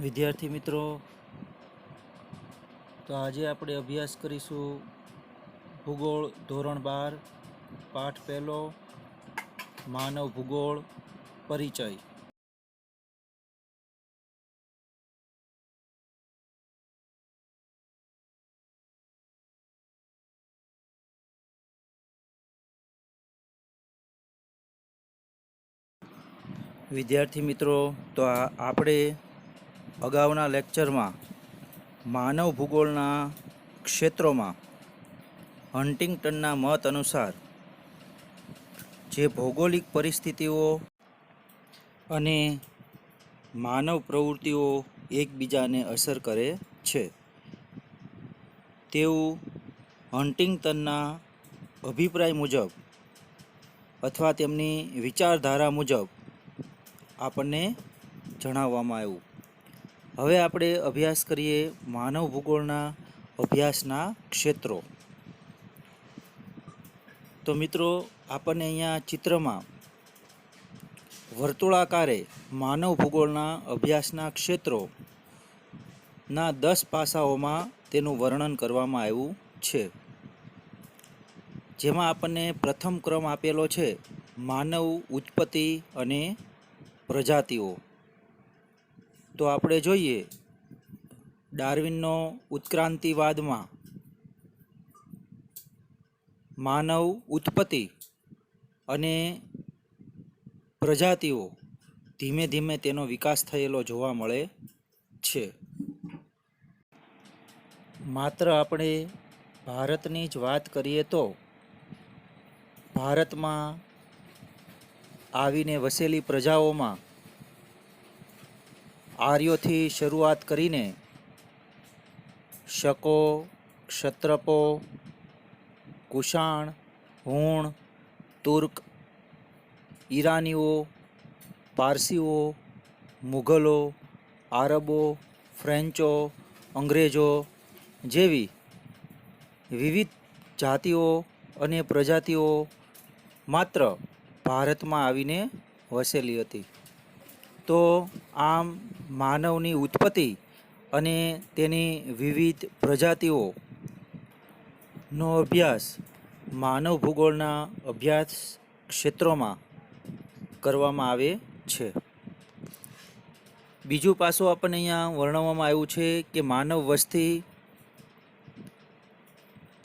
વિદ્યાર્થી મિત્રો, તો આજે આપણે અભ્યાસ કરીશું ભૂગોળ ધોરણ 12 પાઠ પહેલો માનવ ભૂગોળ પરિચય. વિદ્યાર્થી મિત્રો, તો આપણે અગાઉના લેક્ચરમાં માનવ ભૂગોળના ક્ષેત્રોમાં હન્ટિંગ્ટનના મત અનુસાર જે ભૌગોલિક પરિસ્થિતિઓ અને માનવ પ્રવૃત્તિઓ એકબીજાને અસર કરે છે તેવું હન્ટિંગ્ટનના અભિપ્રાય મુજબ અથવા તેમની વિચારધારા મુજબ આપણને જણાવવામાં આવ્યું. હવે આપણે અભ્યાસ કરીએ માનવ ભૂગોળના અભ્યાસના ક્ષેત્રો. તો મિત્રો, આપણને અહીંયા ચિત્રમાં વર્તુળાકારે માનવ ભૂગોળના અભ્યાસના ક્ષેત્રોના 10 પાસાઓમાં તેનું વર્ણન કરવામાં આવ્યું છે. જેમાં આપણને પ્રથમ ક્રમ આપેલો છે માનવ ઉત્પત્તિ અને પ્રજાતિઓ. તો આપણે જોઈએ ડાર્વિનનો ઉત્ક્રાંતિવાદમાં માનવ ઉત્પત્તિ અને પ્રજાતિઓ ધીમે ધીમે તેનો વિકાસ થયેલો જોવા મળે છે. માત્ર આપણે ભારતની જ વાત કરીએ તો ભારતમાં આવીને વસેલી પ્રજાઓમાં આર્યોથી શરૂઆત કરીને શકો, ક્ષત્રપો, કુષાણ, હુણ, તુર્ક, ઈરાનીઓ, પારસીઓ, મુઘલો, આરબો, ફ્રેન્ચો, અંગ્રેજો જેવી વિવિધ જાતિઓ અને પ્રજાતિઓ માત્ર ભારતમાં આવીને વસેલી હતી. તો આમ માનવની ઉત્પત્તિ અને તેની વિવિધ પ્રજાતિઓનો અભ્યાસ માનવ ભૂગોળના અભ્યાસ ક્ષેત્રોમાં કરવામાં આવે છે. બીજું પાસું આપણને અહીંયા વર્ણવવામાં આવ્યું છે કે માનવ વસ્તી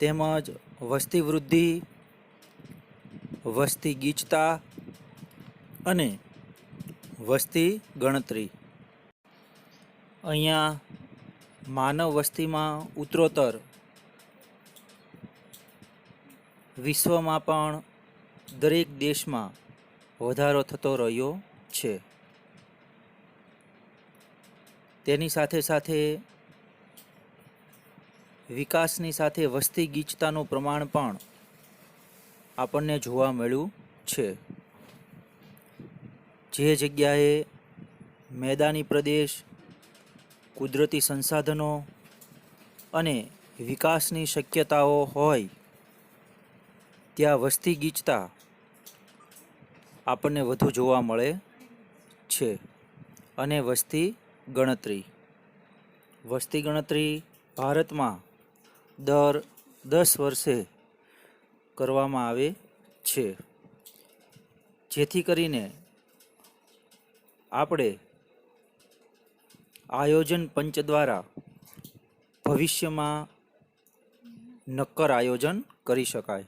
તેમજ વસ્તી વૃદ્ધિ, વસ્તી ગીચતા અને વસ્તી ગણતરી. અહીંયા માનવ વસ્તીમાં ઉત્તરોત્તર વિશ્વમાં પણ દરેક દેશમાં વધારો થતો રહ્યો છે. તેની સાથે સાથે વિકાસની સાથે વસ્તી ગીચતાનું પ્રમાણ પણ આપણને જોવા મળ્યું છે. જે જગ્યાએ મેદાની પ્રદેશ, કુદરતી સંસાધનો અને વિકાસની શક્યતાઓ હોય ત્યાં વસ્તી ગીચતા આપણને વધુ જોવા મળે છે. અને વસ્તી ગણતરી ભારતમાં દર 10 વર્ષે કરવામાં આવે છે. જેથી કરીને આપણે આયોજન પંચ દ્વારા ભવિષ્યમાં નક્કર આયોજન કરી શકાય.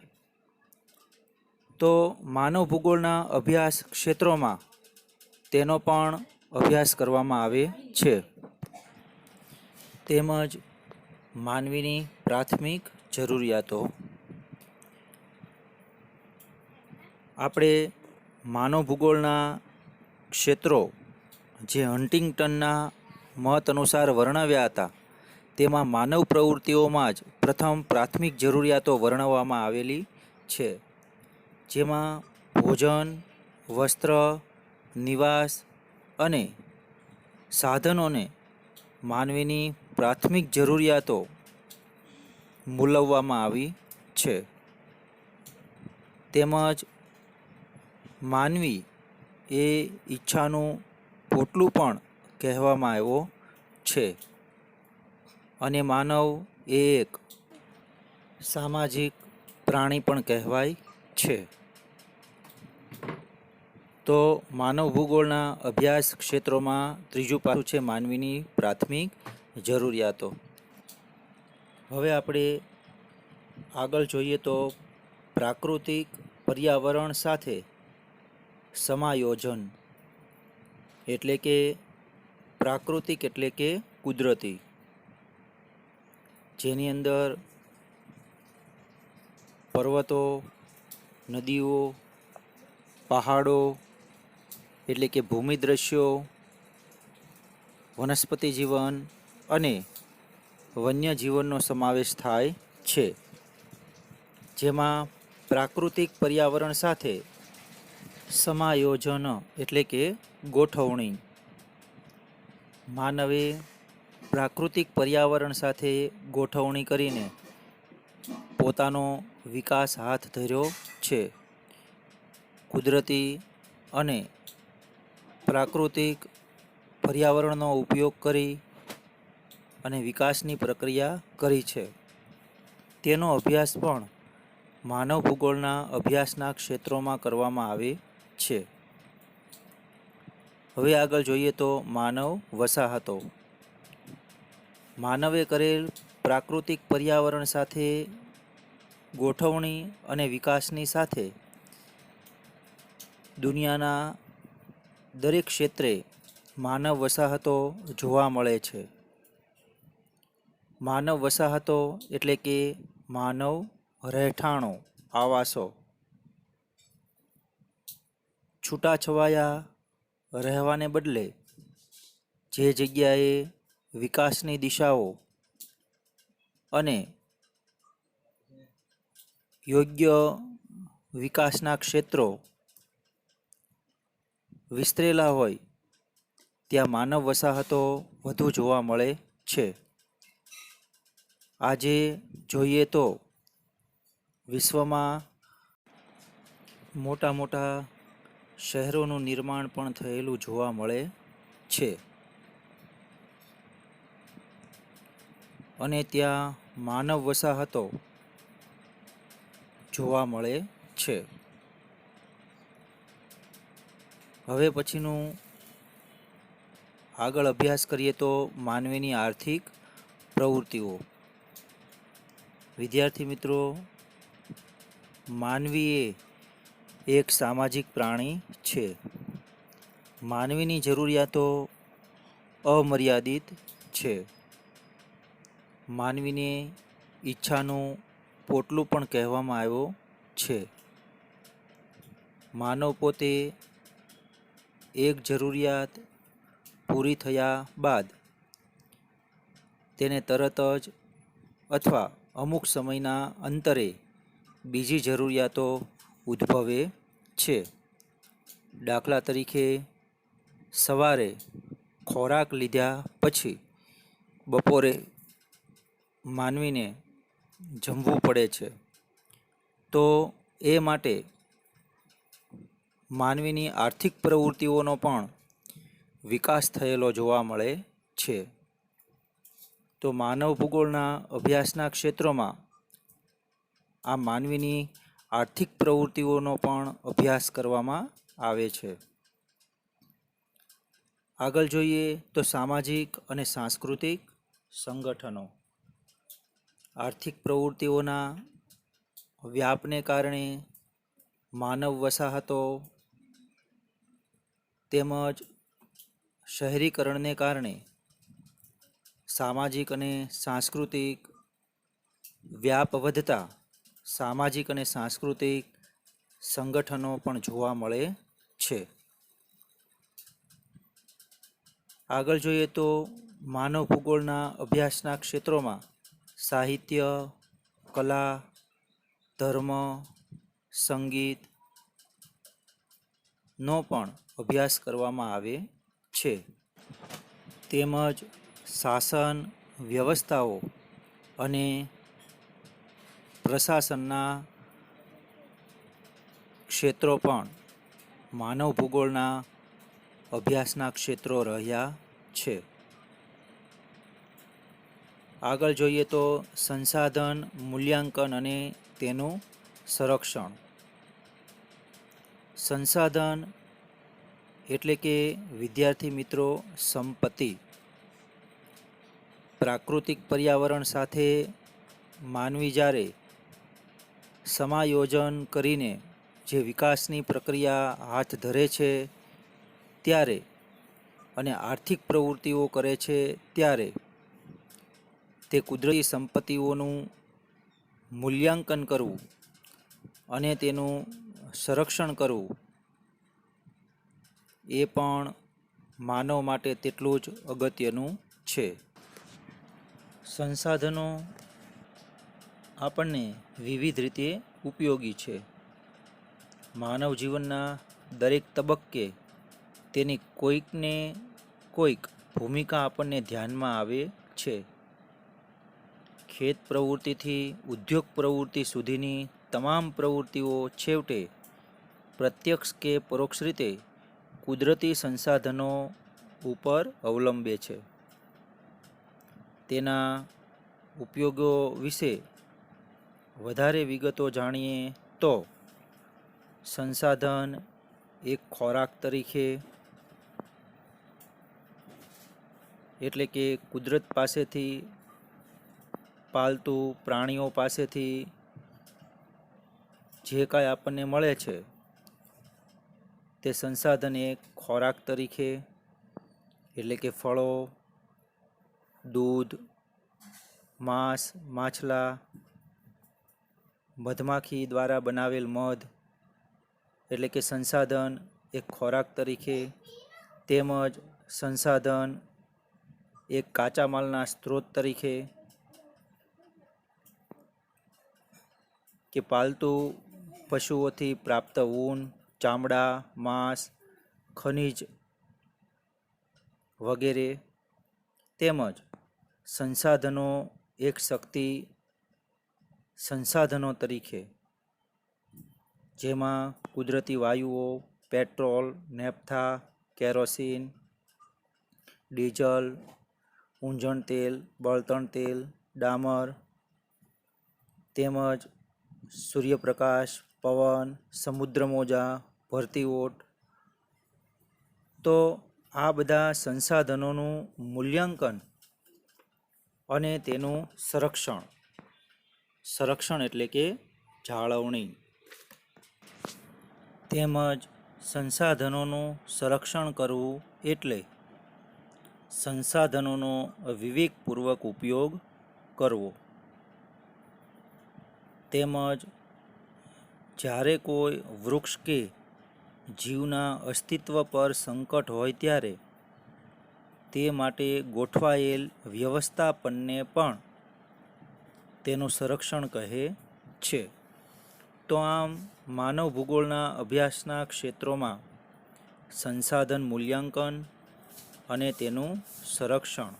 તો માનવ ભૂગોળના અભ્યાસ ક્ષેત્રોમાં તેનો પણ અભ્યાસ કરવામાં આવે છે. તેમજ માનવીની પ્રાથમિક જરૂરિયાતો. આપણે માનવ ભૂગોળના ક્ષેત્રો જે હન્ટિંગ્ટનના મત અનુસાર વર્ણવ્યા હતા તેમાં માનવ પ્રવૃત્તિઓમાં જ પ્રથમ પ્રાથમિક જરૂરિયાતો વર્ણવવામાં આવેલી છે. જેમાં ભોજન, વસ્ત્ર, નિવાસ અને સાધનોને માનવીની પ્રાથમિક જરૂરિયાતો મૂલવવામાં આવી છે. તેમજ માનવી એ ઈચ્છાનું પોટલું પણ કહેવામાં આવ્યો છે અને માનવ એ એક સામાજિક પ્રાણી પણ કહેવાય છે. તો માનવ ભૂગોળના અભ્યાસ ક્ષેત્રોમાં ત્રીજું પાસું છે માનવીની પ્રાથમિક જરૂરિયાતો. હવે આપણે આગળ જોઈએ તો પ્રાકૃતિક પર્યાવરણ સાથે સમાયોજન એટલે કે પ્રાકૃતિક એટલે કે કુદરતી, જેની અંદર પર્વતો, નદીઓ, પહાડો એટલે કે ભૂમિ દ્રશ્યો, વનસ્પતિ જીવન અને વન્ય જીવનનો સમાવેશ થાય છે. જેમાં પ્રાકૃતિક પર્યાવરણ સાથે સમાયોજન એટલે કે ગોઠવણી. માનવે પ્રાકૃતિક પર્યાવરણ સાથે ગોઠવણી કરીને પોતાનો વિકાસ હાથ ધર્યો છે. કુદરતી અને પ્રાકૃતિક પર્યાવરણનો ઉપયોગ કરી અને વિકાસની પ્રક્રિયા કરી છે. તેનો અભ્યાસ પણ માનવ ભૂગોળના અભ્યાસના ક્ષેત્રોમાં કરવામાં આવે છે. હવે આગળ જોઈએ તો માનવ વસાહતો. માનવે કરેલ પ્રાકૃતિક પર્યાવરણ સાથે ગોઠવણી અને વિકાસની સાથે દુનિયાના દરેક ક્ષેત્રે માનવ વસાહતો જોવા મળે છે. માનવ વસાહતો એટલે કે માનવ રહેઠાણો, આવાસો. છૂટાછવાયા રહેવાને બદલે જે જગ્યાએ વિકાસની દિશાઓ અને યોગ્ય વિકાસના ક્ષેત્રો વિસ્તરેલા હોય ત્યાં માનવ વસાહતો વધુ જોવા મળે છે. આજે જોઈએ તો વિશ્વમાં મોટા મોટા શહેરોનું નિર્માણ પણ થયેલું જોવા મળે છે અને ત્યાં માનવ વસાહતો જોવા મળે છે. હવે પછીનું આગળ અભ્યાસ કરીએ તો માનવીની આર્થિક પ્રવૃત્તિઓ. વિદ્યાર્થી મિત્રો, માનવી એ એક સામાજિક પ્રાણી છે. માનવીની જરૂરિયાતો અમર્યાદિત છે. માનવીને ઈચ્છાનું પોટલું પણ કહેવામાં આવ્યો છે. માનવ પોતે એક જરૂરિયાત પૂરી થયા બાદ તેને તરત જ અથવા અમુક સમયના અંતરે બીજી જરૂરિયાતો ઉદ્ભવે છે. દાખલા તરીકે સવારે ખોરાક લીધા પછી બપોરે માનવીને જમવું પડે છે. તો એ માટે માનવીની આર્થિક પ્રવૃત્તિઓનો પણ વિકાસ થયેલો જોવા મળે છે. તો માનવ ભૂગોળના અભ્યાસના ક્ષેત્રોમાં આ માનવીની આર્થિક પ્રવૃત્તિઓનો પણ અભ્યાસ કરવામાં આવે છે. આગળ જોઈએ તો સામાજિક અને સાંસ્કૃતિક સંગઠનો. આર્થિક પ્રવૃત્તિઓના વ્યાપને કારણે માનવ વસાહતો તેમજ શહેરીકરણને કારણે સામાજિક અને સાંસ્કૃતિક વ્યાપ વધતા સામાજિક અને સાંસ્કૃતિક સંગઠનો પણ જોવા મળે છે. આગળ જોઈએ તો માનવ ભૂગોળના અભ્યાસના ક્ષેત્રોમાં સાહિત્ય, કલા, ધર્મ, સંગીત નો પણ અભ્યાસ કરવામાં આવે છે. તેમજ શાસન વ્યવસ્થાઓ અને પ્રશાસનના ક્ષેત્રો પણ માનવ ભૂગોળના અભ્યાસના ક્ષેત્રો રહ્યા છે. આગળ જોઈએ તો સંસાધન મૂલ્યાંકન અને તેનું સંરક્ષણ. સંસાધન એટલે કે વિદ્યાર્થી મિત્રો સંપત્તિ. પ્રાકૃતિક પર્યાવરણ સાથે માનવી જ્યારે સમાયોજન કરીને જે વિકાસની પ્રક્રિયા હાથ ધરે છે ત્યારે અને આર્થિક પ્રવૃત્તિઓ કરે છે ત્યારે તે કુદરતી સંપત્તિઓનું મૂલ્યાંકન કરવું અને તેનું સંરક્ષણ કરવું એ પણ માનવ માટે તેટલું જ અગત્યનું છે. સંસાધનો આપણને વિવિધ રીતે ઉપયોગી છે. માનવ જીવનના દરેક તબક્કે તેની કોઈકને કોઈક ભૂમિકા આપણને ધ્યાનમાં આવે છે. ખેત પ્રવૃત્તિથી ઉદ્યોગ પ્રવૃત્તિ સુધીની તમામ પ્રવૃત્તિઓ છેવટે પ્રત્યક્ષ કે પરોક્ષ રીતે કુદરતી સંસાધનો ઉપર અવલંબે છે. તેના ઉપયોગો વિશે વધારે વિગતો જાણીએ તો સંસાધન એક ખોરાક તરીકે એટલે કે કુદરત પાસેથી પાલતુ પ્રાણીઓ પાસેથી જે કાંઈ આપણને મળે છે તે સંસાધન એક ખોરાક તરીકે એટલે કે ફળો, દૂધ, માંસ, માછલા, મધમાખી દ્વારા બનાવેલ મધ એટલે કે સંસાધન એક ખોરાક તરીકે, તેમજ સંસાધન એક કાચા માલના સ્ત્રોત તરીકે કે પાલતુ પશુઓથી પ્રાપ્ત ઊન, ચામડા, માંસ, ખનિજ વગેરે, તેમજ સંસાધનો એક શક્તિ સંસાધનો તરીકે જેમાં કુદરતી વાયુઓ, પેટ્રોલ, નેપ્થા, કેરોસીન, ડીઝલ, ઊંજણ તેલ, બળતણ તેલ, ડામર, તેમજ સૂર્યપ્રકાશ, પવન, સમુદ્રમોજા, ભરતી ઓટ. તો આ બધા સંસાધનોનું મૂલ્યાંકન અને તેનું સંરક્ષણ એટલે કે જાળવણી તેમજ સંસાધનોનું સંરક્ષણ કરવું એટલે સંસાધનોનો વિવેકપૂર્વક ઉપયોગ કરવો. તેમજ જ્યારે કોઈ વૃક્ષ કે જીવના અસ્તિત્વ પર સંકટ હોય ત્યારે તે માટે ગોઠવાયેલ વ્યવસ્થાપનને પણ તેનું સંરક્ષણ કહે છે. તો આમ માનવ ભૂગોળના અભ્યાસના ક્ષેત્રોમાં સંસાધન મૂલ્યાંકન અને તેનું સંરક્ષણ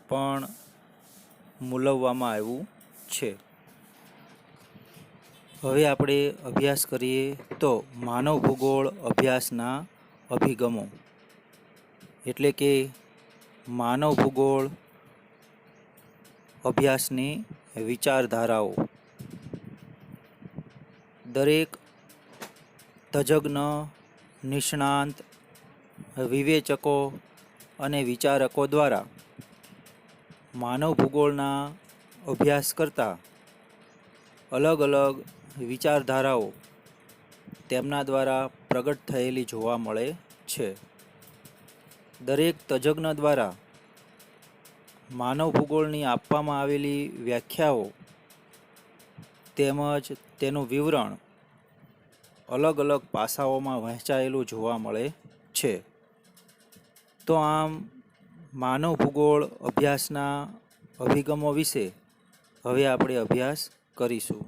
પણ મૂલવવામાં આવ્યું છે. હવે આપણે અભ્યાસ કરીએ તો માનવ ભૂગોળ અભ્યાસના અભિગમો એટલે કે માનવ ભૂગોળ અભ્યાસની વિચારધારાઓ. દરેક તજજ્ઞ, નિષ્ણાંત, વિવેચકો અને વિચારકો દ્વારા માનવ ભૂગોળના અભ્યાસ કરતા અલગ અલગ વિચારધારાઓ તેમના દ્વારા પ્રગટ થયેલી જોવા મળે છે. દરેક તજજ્ઞ દ્વારા માનવ ભૂગોળની આપવામાં આવેલી વ્યાખ્યાઓ તેમજ તેનું વિવરણ અલગ અલગ પાસાઓમાં વહેંચાયેલું જોવા મળે છે. તો આમ માનવ ભૂગોળ અભ્યાસના અભિગમો વિશે હવે આપણે અભ્યાસ કરીશું.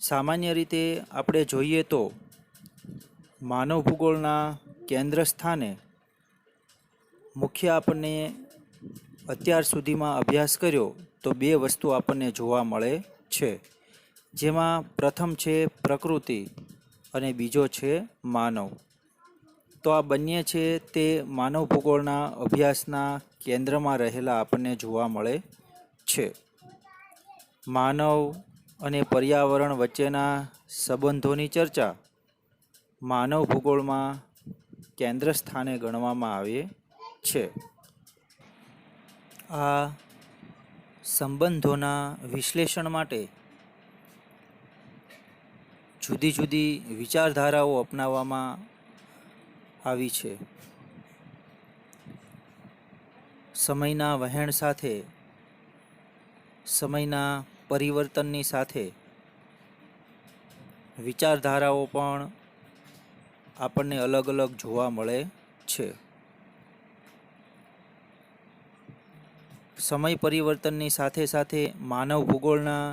સામાન્ય રીતે આપણે જોઈએ તો માનવ ભૂગોળના કેન્દ્ર સ્થાને મુખ્ય આપણને અત્યાર સુધીમાં અભ્યાસ કર્યો તો બે વસ્તુ આપણને જોવા મળે છે. જેમાં પ્રથમ છે પ્રકૃતિ અને બીજો છે માનવ. તો આ બંને છે તે માનવ ભૂગોળના અભ્યાસના કેન્દ્રમાં રહેલા આપણને જોવા મળે છે. માનવ અને પર્યાવરણ વચ્ચેના સંબંધોની ચર્ચા માનવ ભૂગોળમાં કેન્દ્ર સ્થાને ગણવામાં આવે છે. આ સંબંધોના વિશ્લેષણ માટે જુદી જુદી વિચારધારાઓ અપનાવવામાં આવી છે. સમયના વહેણ સાથે, સમયના પરિવર્તનની સાથે વિચારધારાઓ પણ આપણને અલગ અલગ જોવા મળે છે. સમય પરિવર્તનની સાથે સાથે માનવ ભૂગોળના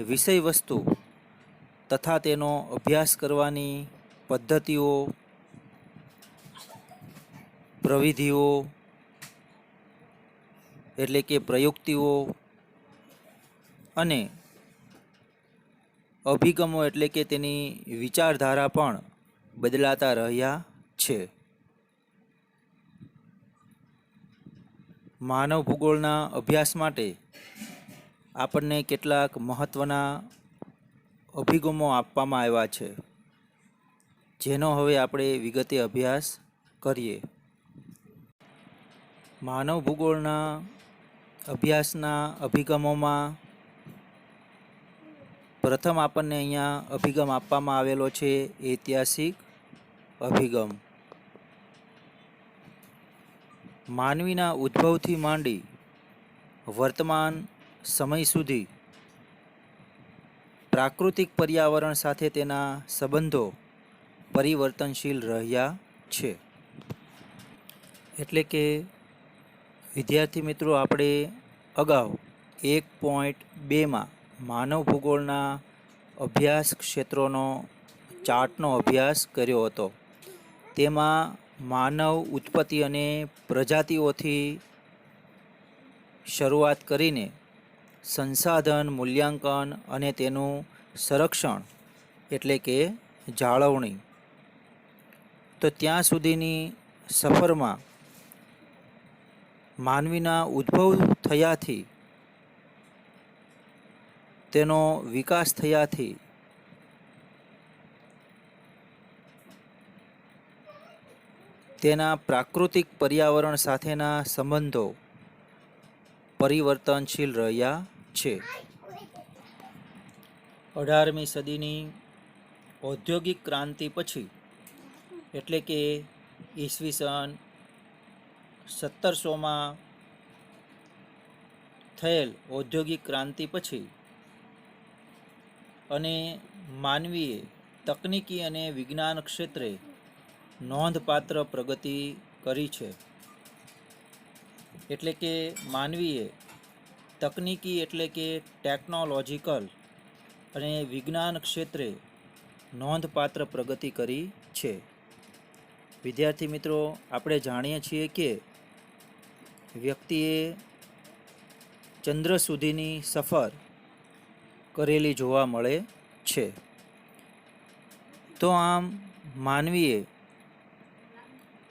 વિષય વસ્તુ તથા તેનો અભ્યાસ કરવાની પદ્ધતિઓ, પ્રવિધિઓ એટલે કે પ્રયુક્તિઓ અને અભિગમો એટલે કે તેની વિચારધારા પણ બદલાતા રહ્યા છે. માનવ ભૂગોળના અભ્યાસ માટે આપણને કેટલાક મહત્ત્વના અભિગમો આપવામાં આવ્યા છે, જેનો હવે આપણે વિગતે અભ્યાસ કરીએ. માનવ ભૂગોળના અભ્યાસના અભિગમોમાં પ્રથમ આપણને અહીંયા અભિગમ આપવામાં આવેલો છે ઐતિહાસિક અભિગમ. માનવીના ઉદ્ભવથી માંડી વર્તમાન સમય સુધી પ્રાકૃતિક પર્યાવરણ સાથે તેના સંબંધો પરિવર્તનશીલ રહ્યા છે. એટલે કે વિદ્યાર્થી મિત્રો, આપણે અગાઉ 1.2માં માનવ ભૂગોળના અભ્યાસ ક્ષેત્રોનો ચાર્ટનો અભ્યાસ કર્યો હતો. તેમાં માનવ ઉત્પત્તિ અને પ્રજાતિઓથી શરૂઆત કરીને સંસાધન, મૂલ્યાંકન અને તેનું સંરક્ષણ એટલે કે જાળવણી, તો ત્યાં સુધીની સફરમાં માનવીના ઉદ્ભવ થયાથી, તેનો વિકાસ થયાથી તેના પ્રાકૃતિક પર્યાવરણ સાથેના સંબંધો પરિવર્તનશીલ રહ્યા છે. 18મી સદીની ઔદ્યોગિક ક્રાંતિ પછી એટલે કે ઈસવીસન 1700માં થયેલ ઔદ્યોગિક ક્રાંતિ પછી અને માનવીએ તકનીકી અને વિજ્ઞાન ક્ષેત્રે નોંધપાત્ર પ્રગતિ કરી છે. એટલે કે માનવીએ તકનીકી એટલે કે ટેકનોલોજીકલ અને વિજ્ઞાન ક્ષેત્રે નોંધપાત્ર પ્રગતિ કરી છે. વિદ્યાર્થી મિત્રો, આપણે જાણીએ છીએ કે વ્યક્તિએ ચંદ્ર સુધીની સફર કરેલી જોવા મળે છે. તો આમ માનવીએ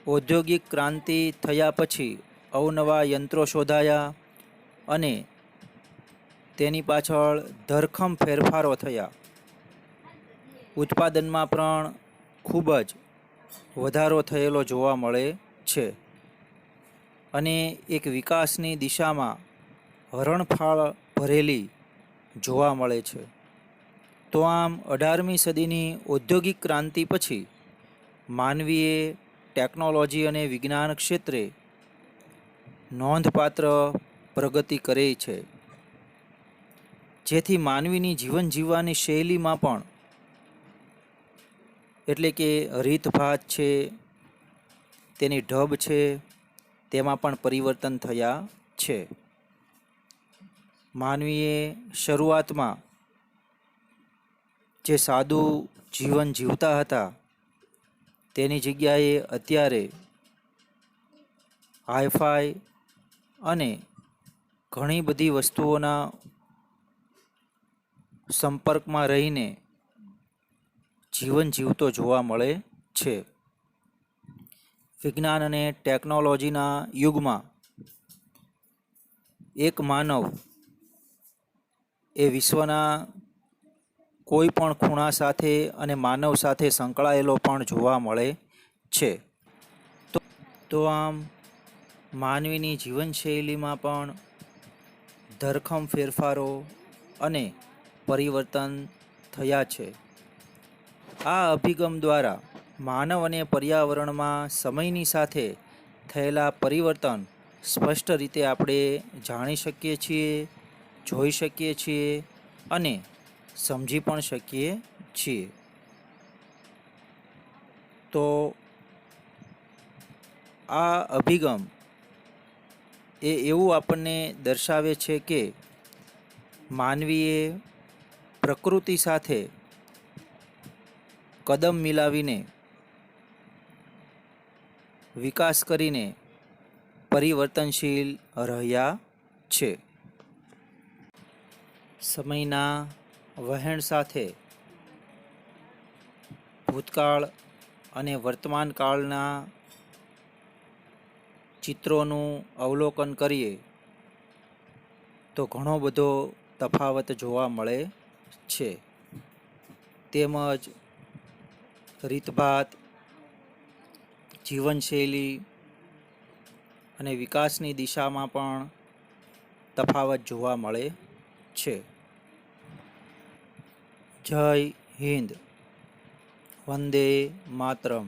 ઔદ્યોગિક ક્રાંતિ થયા પછી અવનવા યંત્રો શોધાયા અને તેની પાછળ ધરખમ ફેરફારો થયા. ઉત્પાદનમાં પણ ખૂબ જ વધારો થયેલો જોવા મળે છે અને એક વિકાસની દિશામાં હરણફાળ ભરેલી જોવા મળે છે. તો આમ 18મી સદીની ઔદ્યોગિક ક્રાંતિ પછી માનવીએ ટેકનોલોજી અને વિજ્ઞાન ક્ષેત્રે નોંધપાત્ર પ્રગતિ કરી છે, જેથી માનવીની જીવન જીવવાની શૈલીમાં પણ એટલે કે રીતભાત છે, તેની ઢબ છે, તેમાં પણ પરિવર્તન થયા છે. માનવીએ શરૂઆતમાં જે સાદું જીવન જીવતા હતા તેની જગ્યાએ અત્યારે હાઈફાઈ અને ઘણી બધી વસ્તુઓના સંપર્કમાં રહીને જીવન જીવતો જોવા મળે છે. વિજ્ઞાન અને ટેકનોલોજીના યુગમાં એક માનવ એ વિશ્વના કોઈ પણ ખૂણા સાથે અને માનવ સાથે સંકળાયેલો પણ જોવા મળે છે. તો આમ માનવીની જીવનશૈલીમાં પણ ધરખમ ફેરફારો અને પરિવર્તન થયા છે. આ અભિગમ દ્વારા માનવ અને પર્યાવરણમાં સમયની સાથે થયેલા પરિવર્તન સ્પષ્ટ રીતે આપણે જાણી શકીએ છીએ, જોઈ શકીએ છીએ અને સમજી પણ શકીએ છીએ. તો આ અભિગમ એ એવું આપણને દર્શાવે છે કે માનવીએ પ્રકૃતિ સાથે કદમ મિલાવીને વિકાસ કરીને પરિવર્તનશીલ રહ્યા છે. સમયના વહેણ સાથે ભૂતકાળ અને વર્તમાન કાળના ચિત્રોનું અવલોકન કરીએ તો ઘણો બધો તફાવત જોવા મળે છે. તેમજ રીતભાત, જીવનશૈલી અને વિકાસની દિશામાં પણ તફાવત જોવા મળે છે. જય હિન્દ. વંદે માતરમ.